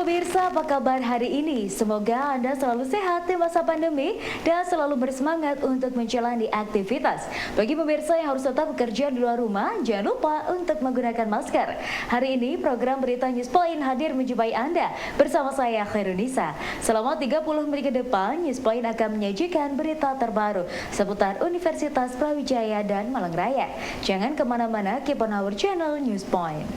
pemirsa, apa kabar hari ini? Semoga Anda selalu sehat di masa pandemi dan selalu bersemangat untuk menjalani aktivitas. Bagi pemirsa yang harus tetap bekerja di luar rumah, jangan lupa untuk menggunakan masker. Hari ini program Berita News Point hadir menjumpai Anda bersama saya Khairunisa. Selama 30 menit ke depan, News Point akan menyajikan berita terbaru seputar Universitas Brawijaya dan Malang Raya. Jangan kemana-mana, keep on our channel News Point.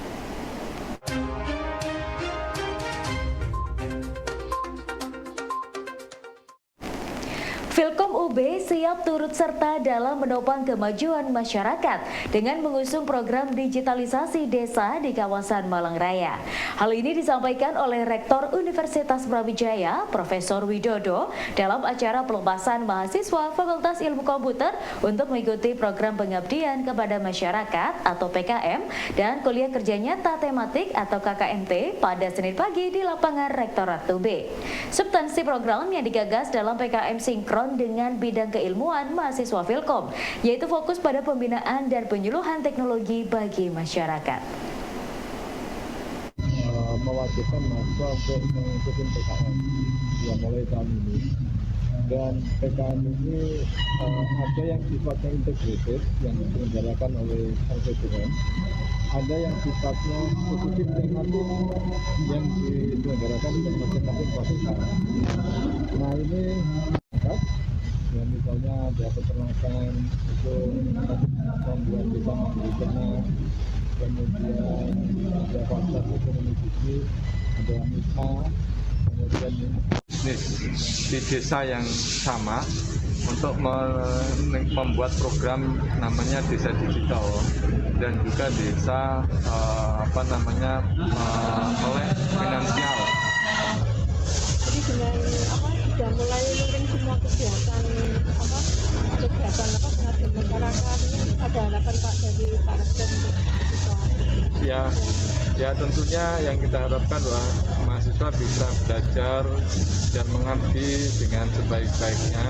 Filkom UB siap turut serta dalam menopang kemajuan masyarakat dengan mengusung program digitalisasi desa di kawasan Malang Raya. Hal ini disampaikan oleh Rektor Universitas Brawijaya, Profesor Widodo, dalam acara pelepasan mahasiswa Fakultas Ilmu Komputer untuk mengikuti program pengabdian kepada masyarakat atau PKM dan kuliah kerja nyata tematik atau KKMT pada Senin pagi di lapangan Rektorat UB. Substansi program yang digagas dalam PKM sinkron dengan bidang keilmuan mahasiswa Filkom, yaitu fokus pada pembinaan dan penyuluhan teknologi bagi masyarakat. Mewajibkan mahasiswa untuk mengikuti PKM yang mulai tahun ini, dan PKM ini ada yang sifatnya integrated yang diselenggarakan oleh LPDN, ada yang sifatnya spesifik tematik yang diselenggarakan oleh masing-masing fakultas. Nah ini ya, misalnya ada peternakan itu membuat desa mandiri ternak, kemudian ada fasilitas ekonomi bisnis, ada mitra, kemudian bisnis di desa yang sama untuk membuat program namanya desa digital dan juga desa melek finansial. Jadi dengan sudah mulai luring semua kegiatan pengabdian masyarakat, ini ada harapan Pak dari Pak Rektor untuk Ya tentunya yang kita harapkan bahwa mahasiswa bisa belajar dan mengabdi dengan sebaik-baiknya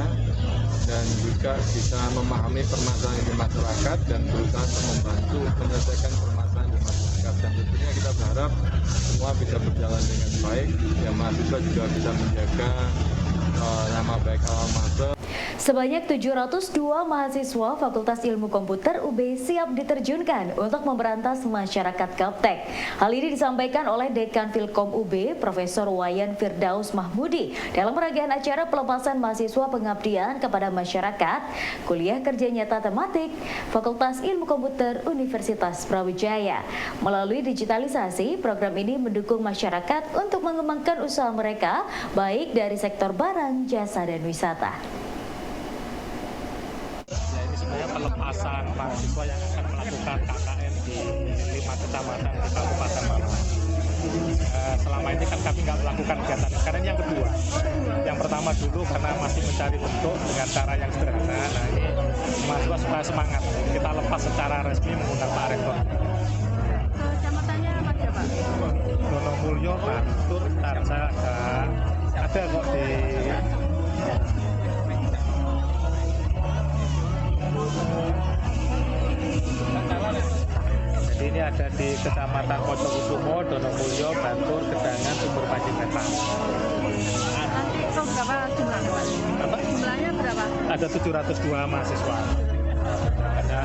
dan juga bisa memahami permasalahan di masyarakat dan berusaha untuk membantu menyelesaikan permasalahan di masyarakat, dan tentunya kita berharap semua bisa berjalan dengan baik, ya mahasiswa juga bisa menjaga nama baik alma mater. Sebanyak 702 mahasiswa Fakultas Ilmu Komputer UB siap diterjunkan untuk memberantas masyarakat gaptek. Hal ini disampaikan oleh Dekan Filkom UB, Profesor Wayan Firdaus Mahmudi, dalam rangkaian acara pelepasan mahasiswa pengabdian kepada masyarakat, kuliah kerja nyata tematik, Fakultas Ilmu Komputer Universitas Brawijaya. Melalui digitalisasi, program ini mendukung masyarakat untuk mengembangkan usaha mereka, baik dari sektor barang, jasa, dan wisata. Pelepasan mahasiswa yang akan melakukan KKN di 5 kecamatan di Kabupaten Malang. Selama ini kan kami nggak melakukan kegiatan sekarang yang kedua. Yang pertama dulu karena masih mencari bentuk dengan cara yang sederhana. Nah ini mahasiswa supaya semangat. Kita lepas secara resmi mengundang Pak Rektor. kecamatannya apa ya Pak? Donomulyo, Bantur, Tarja, ada kok di jadi ini ada di Kecamatan Pojokusumo, Donomulyo, Bantur, Gedangan, Sumber Pancing Wetan. Nanti itu berapa jumlahnya Pak? Jumlahnya berapa? Ada 702 mahasiswa. Ada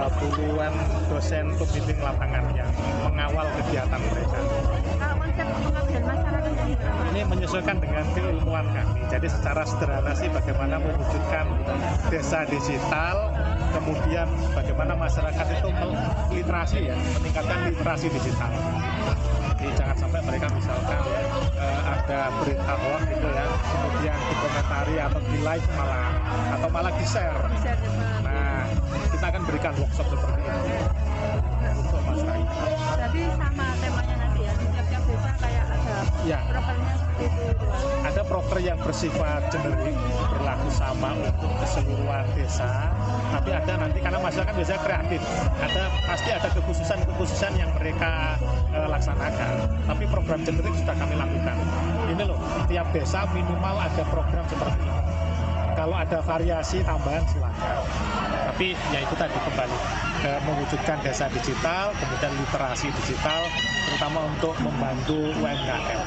20-an dosen pembimbing lapangan yang mengawal kegiatan mereka. Kalau konsep pengabdian masyarakat ini berapa? Ini menyesuaikan dengan keilmuan kami. Jadi secara sederhana sih bagaimana mewujudkan desa digital, kemudian bagaimana masyarakat itu literasi ya, meningkatkan literasi digital. Jadi jangan sampai mereka misalkan ada berita hoax gitu ya, kemudian dikomentari atau di like malah di share. Nah, kita akan berikan workshop seperti ini untuk masyarakat. Jadi sama temanya nanti ya, di tiap-tiap desa kayak ada prokernya seperti itu. Ada proker yang bersifat generik, berlaku sama untuk keseluruhan desa. Tapi ada nanti karena masyarakat biasanya kreatif, pasti ada kekhususan yang mereka laksanakan. Tapi program generik sudah kami lakukan. Ini loh, tiap desa minimal ada program seperti ini. Kalau ada variasi tambahan silakan. Tapi ya itu tadi kembali mewujudkan desa digital, kemudian literasi digital, terutama untuk membantu UMKM.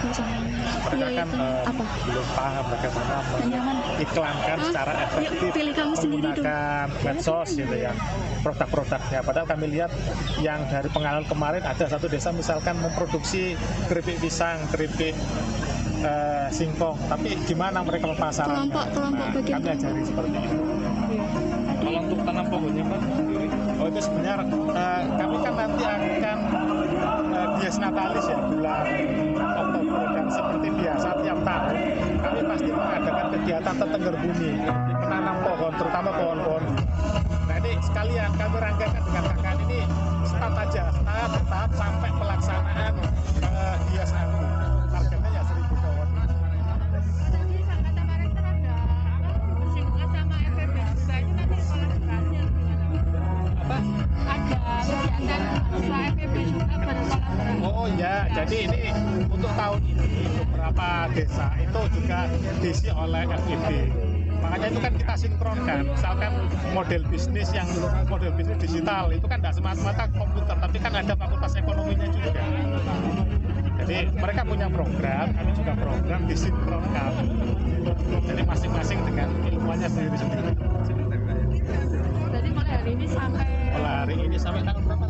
Mereka kan belum paham bagaimana mengiklankan secara efektif menggunakan medsos gitu ya, produk-produknya. Padahal kami lihat yang dari pengalaman kemarin ada satu desa misalkan memproduksi keripik pisang, keripik singkong, tapi gimana mereka memasarkannya? Kami ajari seperti itu. Kalau untuk tanam pohonnya Pak sendiri? Oh itu sebenarnya kami kan nanti akan dies natalis ya bulan Oktober, dan seperti biasa tiap tahun kami pasti mengadakan kegiatan tetengger bumi menanam pohon, terutama pohon-pohon. Nah ini sekalian kami rangkaikan dengan kakak ini start aja, tahap sampai pelaksanaan hias nanti. Targetnya ya 1.000 pohon. Jadi angkatan Marinter ada bersinggungan sama FEB juga, itu nanti kolaborasinya gimana? Apa? Ada kegiatan sama FEB juga berkolaborasi. Oh ya, jadi ini untuk tahun ini beberapa desa itu juga diisi oleh FEB. Makanya itu kan kita sinkronkan, misalkan model bisnis digital itu kan tidak semata-mata komputer, tapi kan ada fakultas ekonominya juga. Jadi mereka punya program, kami juga program disinkronkan. Jadi masing-masing dengan ilmuannya sendiri-sendiri. Jadi mulai hari ini sampai tanggal berapa?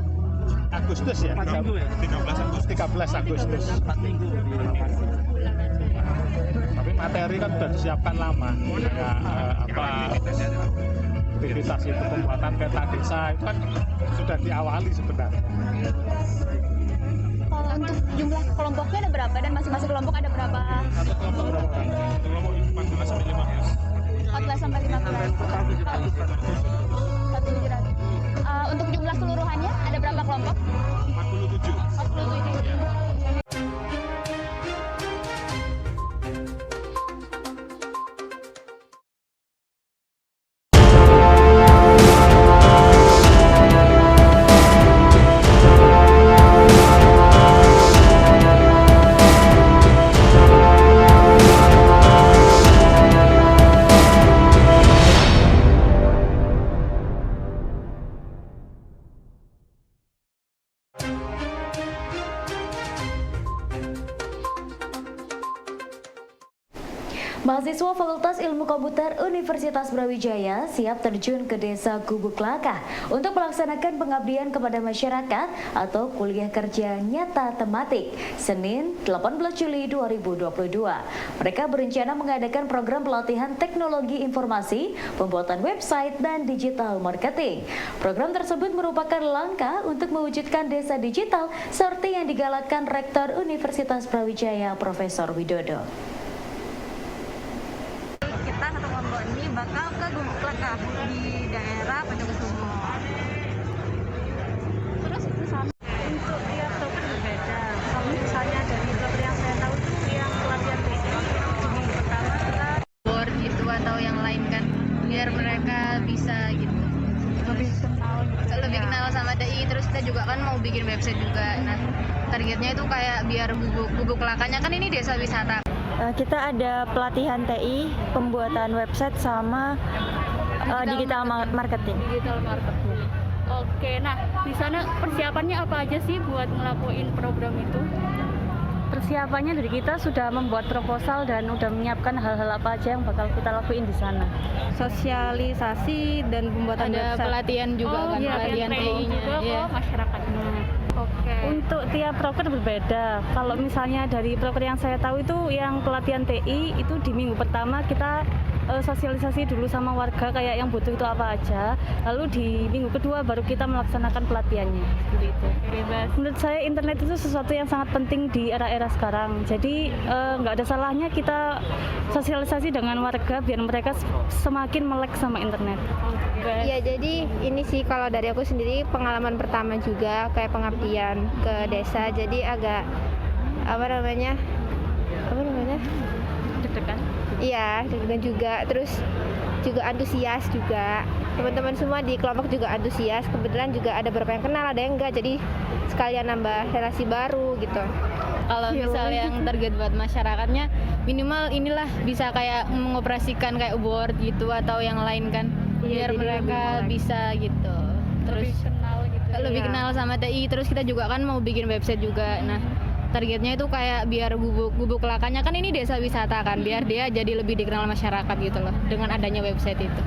Agustus ya? 4 minggu ya? 13 Agustus. 4 minggu di lokasi. Tapi materi kan sudah disiapkan lama, kayak aktivitas itu pembuatan peta desa itu kan sudah diawali sebenarnya. Kalau untuk jumlah kelompoknya ada berapa dan masing-masing kelompok ada berapa? Satu kelompok berapa? Kelompok 14 sampai 15. 14 sampai 15. 1.700. Untuk jumlah keseluruhannya ada berapa kelompok? 47. 47. Mahasiswa Fakultas Ilmu Komputer Universitas Brawijaya siap terjun ke Desa Gubuk Lakah untuk melaksanakan pengabdian kepada masyarakat atau kuliah kerja nyata tematik Senin 18 Juli 2022. Mereka berencana mengadakan program pelatihan teknologi informasi, pembuatan website, dan digital marketing. Program tersebut merupakan langkah untuk mewujudkan desa digital seperti yang digalakkan Rektor Universitas Brawijaya Profesor Widodo. Kita satu kelompok ini bakal ke Gubuk Lakah di daerah Poncokusumo. Terus bersama untuk tiap token berbeda. Kalau misalnya dari dokter yang saya tahu tuh yang pelatihan TI di minggu pertama kita board gitu atau yang lain kan, biar mereka bisa gitu lebih kenal sama DI. Terus kita juga kan mau bikin website juga. Nah, targetnya itu kayak biar Gubuk Lakahnya kan ini desa wisata. Kita ada pelatihan TI, pembuatan website sama digital marketing. Oke, nah di sana persiapannya apa aja sih buat ngelakuin program itu? Persiapannya dari kita sudah membuat proposal dan udah menyiapkan hal-hal apa aja yang bakal kita lakuin di sana. Sosialisasi dan pembuatan Ada website. pelatihan juga kan, pelatihan TI-nya. juga ke masyarakat. Oke. Untuk tiap proker berbeda. Kalau misalnya dari proker yang saya tahu itu yang pelatihan TI itu di minggu pertama kita sosialisasi dulu sama warga kayak yang butuh itu apa aja. Lalu di minggu kedua baru kita melaksanakan pelatihannya. Seperti itu. Menurut saya internet itu sesuatu yang sangat penting di era-era sekarang. Jadi nggak ada salahnya kita sosialisasi dengan warga biar mereka semakin melek sama internet. Iya, jadi ini sih kalau dari aku sendiri pengalaman pertama juga kayak pengabdian ke desa, jadi agak apa namanya Deg-degan. iya deg-degan juga, terus juga antusias juga, teman-teman semua di kelompok juga antusias, kebetulan juga ada beberapa yang kenal, ada yang enggak, jadi sekalian nambah relasi baru gitu. Kalau misalnya yang target buat masyarakatnya minimal inilah bisa kayak mengoperasikan kayak Word gitu atau yang lain kan, biar mereka bisa gitu. terus lebih ya. kenal sama TI, terus kita juga kan mau bikin website juga. Nah, targetnya itu kayak biar Gubuk Kelakanya kan ini desa wisata kan, biar dia jadi lebih dikenal masyarakat gitu loh dengan adanya website itu.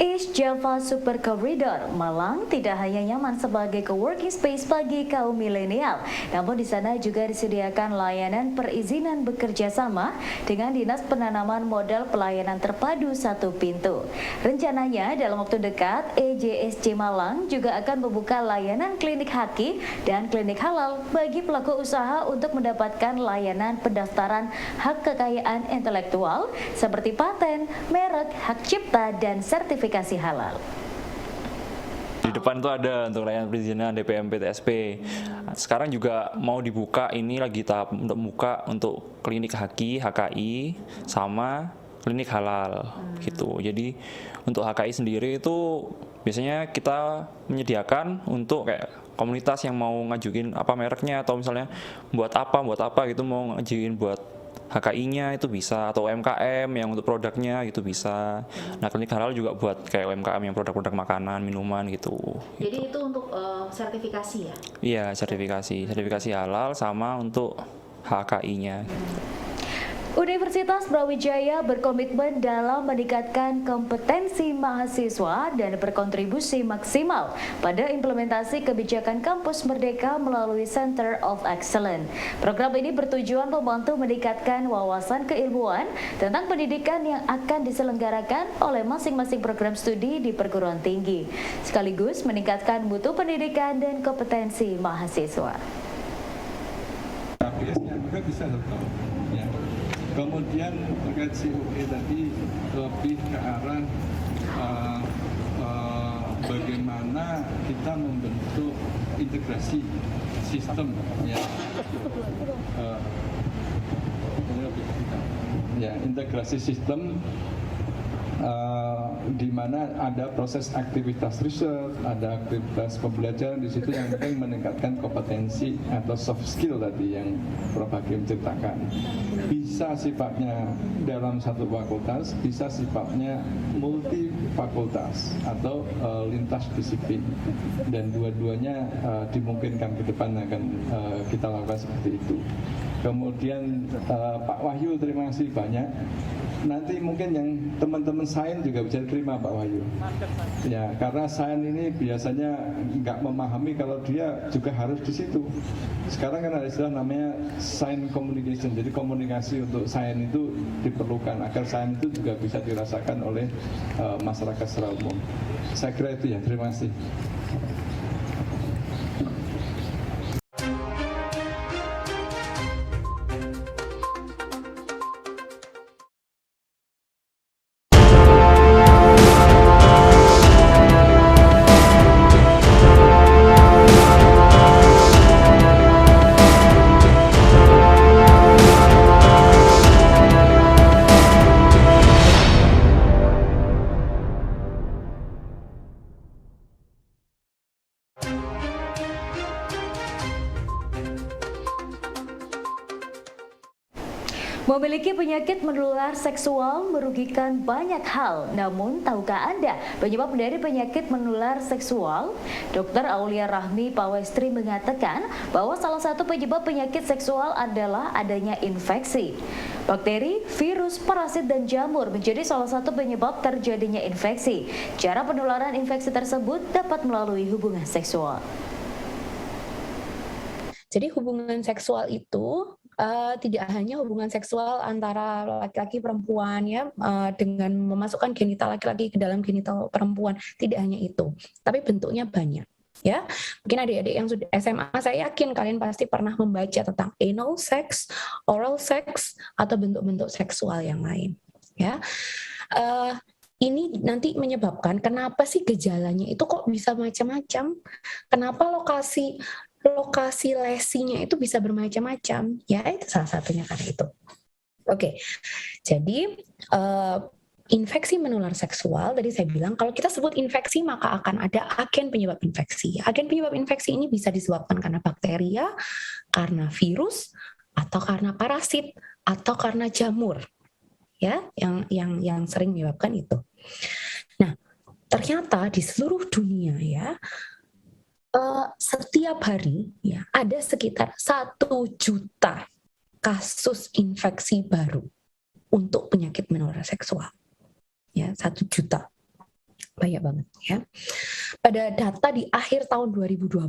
East Java Super Corridor Malang tidak hanya nyaman sebagai coworking space bagi kaum milenial, namun di sana juga disediakan layanan perizinan bekerja sama dengan Dinas Penanaman Modal Pelayanan Terpadu Satu Pintu. Rencananya dalam waktu dekat EJSC Malang juga akan membuka layanan klinik haki dan klinik halal bagi pelaku usaha untuk mendapatkan layanan pendaftaran hak kekayaan intelektual seperti paten, merek, hak cipta, dan sertifikasi halal. Di depan tuh ada untuk layanan perizinan DPM PTSP. Sekarang juga mau dibuka, ini lagi tahap untuk buka untuk klinik haki, HKI, sama klinik halal gitu. Jadi untuk HKI sendiri itu biasanya kita menyediakan untuk kayak komunitas yang mau ngajuin apa mereknya atau misalnya buat apa gitu, mau ngajuin buat HKI-nya itu bisa, atau UMKM yang untuk produknya gitu bisa. Nah, klinik halal juga buat kayak UMKM yang produk-produk makanan, minuman gitu. Jadi itu untuk sertifikasi ya? Iya, sertifikasi halal sama untuk HKI-nya. Universitas Brawijaya berkomitmen dalam meningkatkan kompetensi mahasiswa dan berkontribusi maksimal pada implementasi kebijakan kampus merdeka melalui Center of Excellence. Program ini bertujuan membantu meningkatkan wawasan keilmuan tentang pendidikan yang akan diselenggarakan oleh masing-masing program studi di perguruan tinggi, sekaligus meningkatkan mutu pendidikan dan kompetensi mahasiswa. APS-nya juga bisa tahu. Ya. Kemudian terkait COE tadi lebih ke arah bagaimana kita membentuk integrasi sistem ya. Integrasi sistem di mana ada proses aktivitas riset, ada aktivitas pembelajaran di situ yang penting meningkatkan kompetensi atau soft skill tadi yang Prof. Hakim ceritakan. Bisa sifatnya dalam satu fakultas, bisa sifatnya multi fakultas atau lintas disiplin, dan dua-duanya dimungkinkan ke depan akan kita lakukan seperti itu. Kemudian Pak Wahyu, terima kasih banyak. Nanti mungkin yang teman-teman sains juga bisa terima Pak Wahyu. Ya, karena sains ini biasanya nggak memahami kalau dia juga harus di situ. Sekarang kan ada istilah namanya science communication. Jadi komunikasi untuk sains itu diperlukan agar sains itu juga bisa dirasakan oleh masyarakat secara umum. Saya kira itu ya. Terima kasih. Memiliki penyakit menular seksual merugikan banyak hal. Namun, tahukah Anda penyebab dari penyakit menular seksual? Dr. Aulia Rahmi Pawestri mengatakan bahwa salah satu penyebab penyakit seksual adalah adanya infeksi. Bakteri, virus, parasit, dan jamur menjadi salah satu penyebab terjadinya infeksi. Cara penularan infeksi tersebut dapat melalui hubungan seksual. Jadi hubungan seksual itu tidak hanya hubungan seksual antara laki-laki perempuan ya, dengan memasukkan genital laki-laki ke dalam genital perempuan, tidak hanya itu, tapi bentuknya banyak. Ya, mungkin adik-adik yang sudah SMA, saya yakin kalian pasti pernah membaca tentang anal sex, oral sex, atau bentuk-bentuk seksual yang lain. Ya, ini nanti menyebabkan kenapa sih gejalanya itu kok bisa macam-macam? Kenapa lokasi lesinya itu bisa bermacam-macam? Ya, itu salah satunya karena itu. Oke, jadi infeksi menular seksual, tadi saya bilang kalau kita sebut infeksi maka akan ada agen penyebab infeksi. Agen penyebab infeksi ini bisa disebabkan karena bakteria, karena virus, atau karena parasit, atau karena jamur. Ya, yang sering menyebabkan itu. Nah, ternyata di seluruh dunia ya, setiap hari ya ada sekitar 1 juta kasus infeksi baru untuk penyakit menular seksual. Ya, 1 juta. Banyak banget ya. Pada data di akhir tahun 2020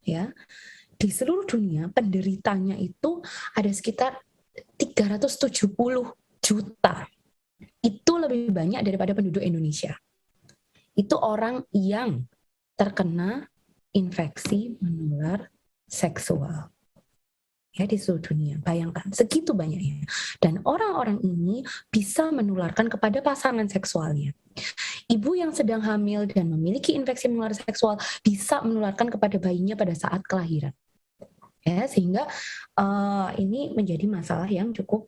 ya, di seluruh dunia penderitanya itu ada sekitar 370 juta. Itu lebih banyak daripada penduduk Indonesia. Itu orang yang terkena infeksi menular seksual. Ya, di seluruh dunia. Bayangkan, segitu banyaknya. Dan orang-orang ini bisa menularkan kepada pasangan seksualnya. Ibu yang sedang hamil dan memiliki infeksi menular seksual bisa menularkan kepada bayinya pada saat kelahiran. Ya, sehingga ini menjadi masalah yang cukup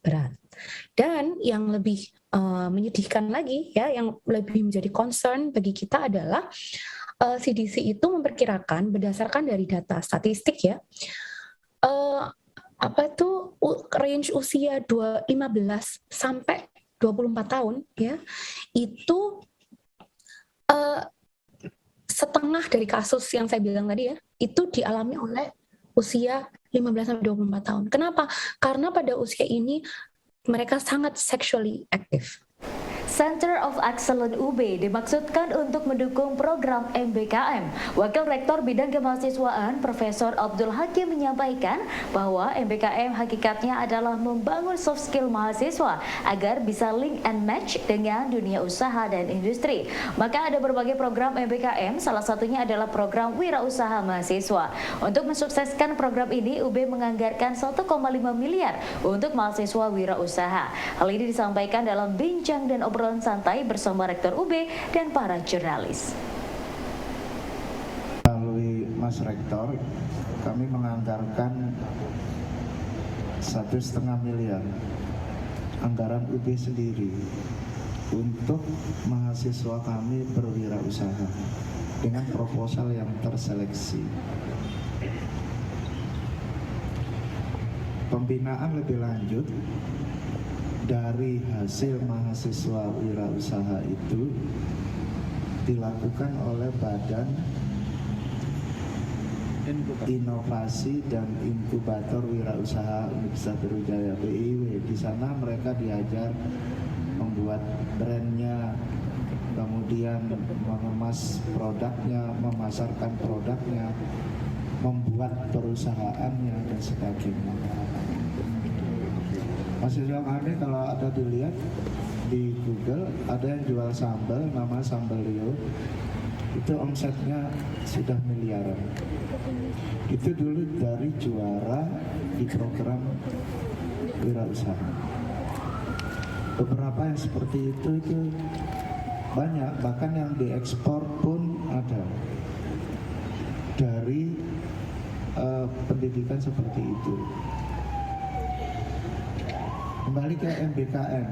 berat. Dan yang lebih menyedihkan lagi, ya, yang lebih menjadi concern bagi kita adalah CDC itu memperkirakan berdasarkan dari data statistik ya, range usia 15 sampai 24 tahun ya, itu setengah dari kasus yang saya bilang tadi ya, itu dialami oleh usia 15 sampai 24 tahun. Kenapa? Karena pada usia ini mereka sangat sexually active. Center of Excellence UB dimaksudkan untuk mendukung program MBKM. Wakil Rektor Bidang Kemahasiswaan Profesor Abdul Hakim menyampaikan bahwa MBKM hakikatnya adalah membangun soft skill mahasiswa agar bisa link and match dengan dunia usaha dan industri. Maka ada berbagai program MBKM, salah satunya adalah program Wirausaha Mahasiswa. Untuk mensukseskan program ini, UB menganggarkan 1,5 miliar untuk mahasiswa wirausaha. Hal ini disampaikan dalam bincang dan obrolan santai bersama Rektor UB dan para jurnalis. Melalui Mas Rektor, kami menganggarkan 1,5 miliar anggaran UB sendiri untuk mahasiswa kami berwirausaha dengan proposal yang terseleksi. Pembinaan lebih lanjut dari hasil mahasiswa wirausaha itu dilakukan oleh Badan Inovasi dan Inkubator Wirausaha Universitas Brawijaya (BIW). Di sana mereka diajar membuat brandnya, kemudian mengemas produknya, memasarkan produknya, membuat perusahaannya dan sebagainya. Mahasiswa kami kalau ada dilihat di Google, ada yang jual sambal, nama Sambal Leo, itu omsetnya sudah miliaran. Itu dulu dari juara di program wirausaha. Beberapa yang seperti itu banyak, bahkan yang diekspor pun ada dari pendidikan seperti itu. Kembali ke MBKM,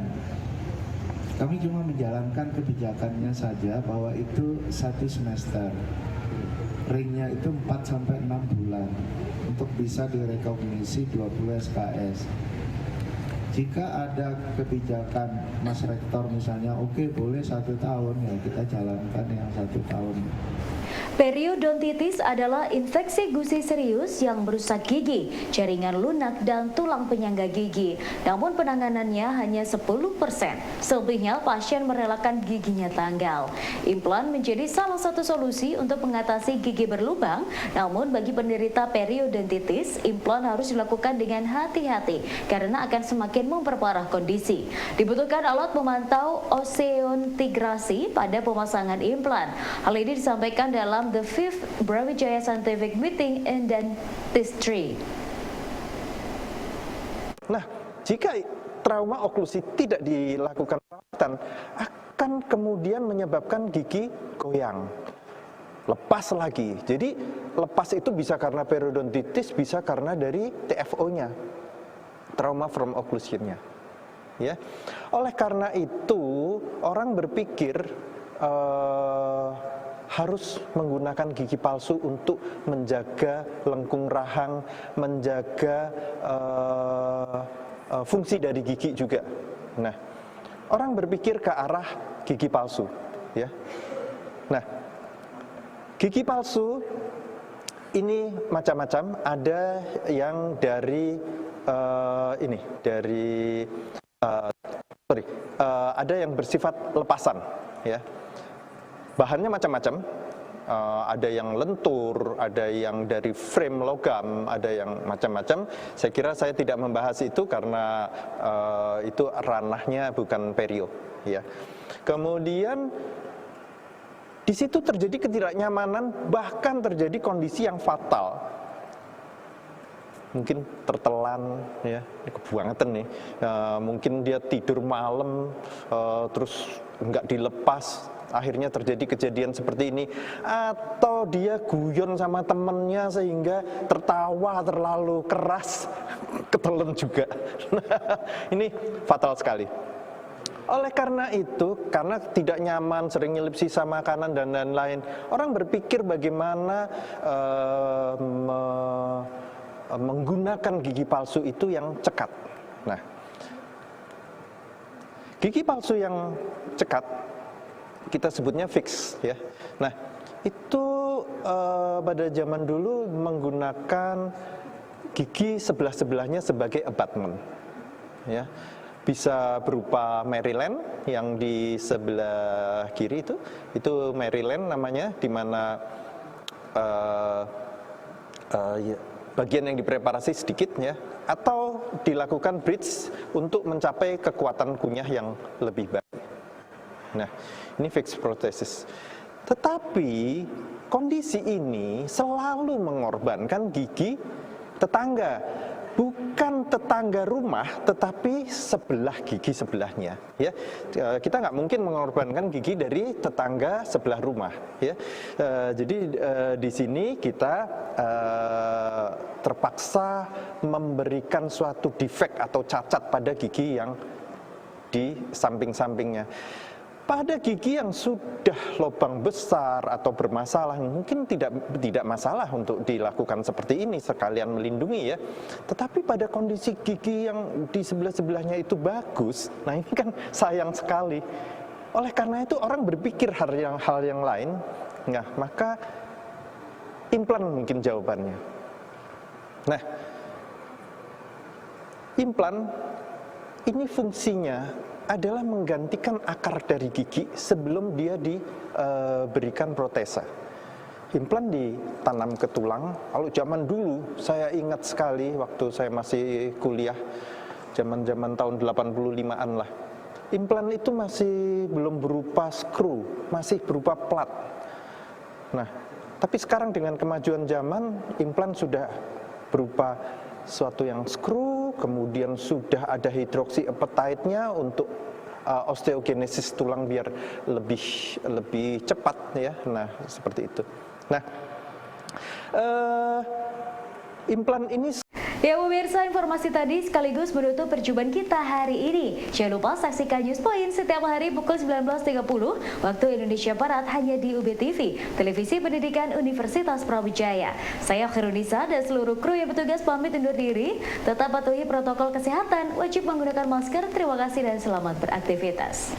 kami cuma menjalankan kebijakannya saja bahwa itu 1 semester, ringnya itu 4-6 bulan untuk bisa direkognisi 20 SKS. Jika ada kebijakan Mas Rektor misalnya, oke, boleh 1 tahun, ya kita jalankan yang 1 tahun. Periodontitis adalah infeksi gusi serius yang merusak gigi, jaringan lunak, dan tulang penyangga gigi. Namun penanganannya hanya 10%. Selebihnya pasien merelakan giginya tanggal. Implan menjadi salah satu solusi untuk mengatasi gigi berlubang. Namun bagi penderita periodontitis, implan harus dilakukan dengan hati-hati karena akan semakin memperparah kondisi. Dibutuhkan alat memantau oseontigrasi pada pemasangan implan. Hal ini disampaikan dalam The 5th Brawijaya Scientific Meeting in Dentistry. Nah, jika trauma oklusi tidak dilakukan perawatan, akan kemudian menyebabkan gigi goyang, lepas lagi. Jadi lepas itu bisa karena periodontitis, bisa karena dari TFO-nya, trauma from occlusion-nya. Ya, oleh karena itu orang berpikir harus menggunakan gigi palsu untuk menjaga lengkung rahang, menjaga fungsi dari gigi juga. Nah, orang berpikir ke arah gigi palsu. ya. Nah, gigi palsu ini macam-macam, ada yang dari ada yang bersifat lepasan, ya. Bahannya macam-macam, ada yang lentur, ada yang dari frame logam, ada yang macam-macam. Saya kira saya tidak membahas itu karena itu ranahnya bukan perio, ya. Kemudian di situ terjadi ketidaknyamanan, bahkan terjadi kondisi yang fatal. Mungkin tertelan, ya, kebangetan nih. Mungkin dia tidur malam, terus nggak dilepas, akhirnya terjadi kejadian seperti ini. Atau dia guyon sama temennya sehingga tertawa terlalu keras, ketelen juga. Ini fatal sekali. Oleh karena itu, karena tidak nyaman, sering nyelip sisa makanan dan lain-lain, orang berpikir bagaimana menggunakan gigi palsu itu yang cekat. Nah, gigi palsu yang cekat kita sebutnya fix, ya. Nah, itu pada zaman dulu menggunakan gigi sebelah-sebelahnya sebagai abutment, ya. Bisa berupa Maryland yang di sebelah kiri itu Maryland namanya, di mana bagian yang dipreparasi sedikit, ya, atau dilakukan bridge untuk mencapai kekuatan kunyah yang lebih baik. Nah, ini fixed prosthesis. Tetapi kondisi ini selalu mengorbankan gigi tetangga, bukan tetangga rumah, tetapi sebelah gigi sebelahnya, ya. Kita nggak mungkin mengorbankan gigi dari tetangga sebelah rumah, ya. Jadi di sini kita terpaksa memberikan suatu defek atau cacat pada gigi yang di samping-sampingnya. Pada gigi yang sudah lubang besar atau bermasalah, mungkin tidak masalah untuk dilakukan seperti ini, sekalian melindungi, ya. Tetapi pada kondisi gigi yang di sebelah-sebelahnya itu bagus, nah ini kan sayang sekali. Oleh karena itu orang berpikir hal yang lain. Nah, maka implan mungkin jawabannya. Nah, implan ini fungsinya adalah menggantikan akar dari gigi sebelum dia diberikan protesa. Implan ditanam ke tulang. Kalau zaman dulu, saya ingat sekali waktu saya masih kuliah, zaman tahun 85-an lah. Implan itu masih belum berupa skru, masih berupa plat. Nah, tapi sekarang dengan kemajuan zaman, implan sudah berupa suatu yang skru, kemudian sudah ada hidroksiapatitnya untuk osteogenesis tulang biar lebih cepat, ya. Nah, seperti itu. Nah, implan ini. Ya pemirsa, informasi tadi sekaligus menutup perjumpaan kita hari ini. Jangan lupa saksikan News Point setiap hari pukul 19.30 waktu Indonesia Barat hanya di UB TV, Televisi Pendidikan Universitas Brawijaya. Saya Khairunisa dan seluruh kru yang bertugas pamit undur diri. Tetap patuhi protokol kesehatan, wajib menggunakan masker. Terima kasih dan selamat beraktivitas.